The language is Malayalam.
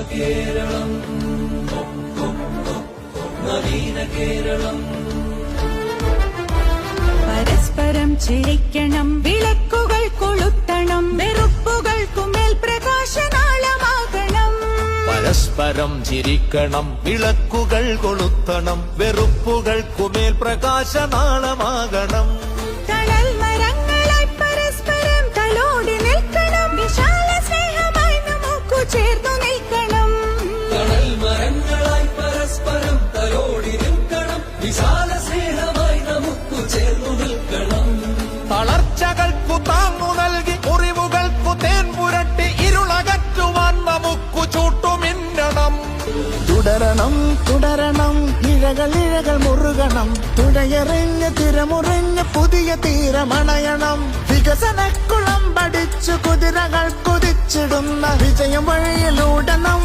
കേരളം നവീന കേരളം പരസ്പരം ചിരിക്കണം, വിളക്കുകൾ കൊളുത്തണം, വെറുപ്പുകൾക്കുമേൽ പ്രകാശനാളമാകണം. പരസ്പരം ചിരിക്കണം, വിളക്കുകൾ കൊളുത്തണം, വെറുപ്പുകൾക്കുമേൽ പ്രകാശനാളമാകണം. തണൽ മരങ്ങളായി പരസ്പരം തലോടി നിൽക്കണം, വിശാല സ്നേഹമായി നമുക്കു ചേർന്നു നിൽക്കണം. തണൽ മരങ്ങളായി പരസ്പരം തലോടി നിൽക്കണം, വിശാല സ്നേഹമായി നമുക്കു ചേർന്നു നിൽക്കണം. തളർച്ചകൾക്കു താങ്ങു നൽകി മുറിവുകൾക്കു തേൻ പുരട്ടി ഇരുളകറ്റുവാൻ നമുക്കു ചൂട്ടുമിന്നണം. തുടരണം തുടരണം, ഇഴകൾ മുറുകണം, തുഴയെറിഞ്ഞ് തിരമുറിഞ്ഞ് പുതിയ തീരമണയണം. വികസനക്കുളം പഠിച്ചു കുതിരകൾ കുതിച്ചിടുന്ന വിജയം വഴിയിലൂടണം.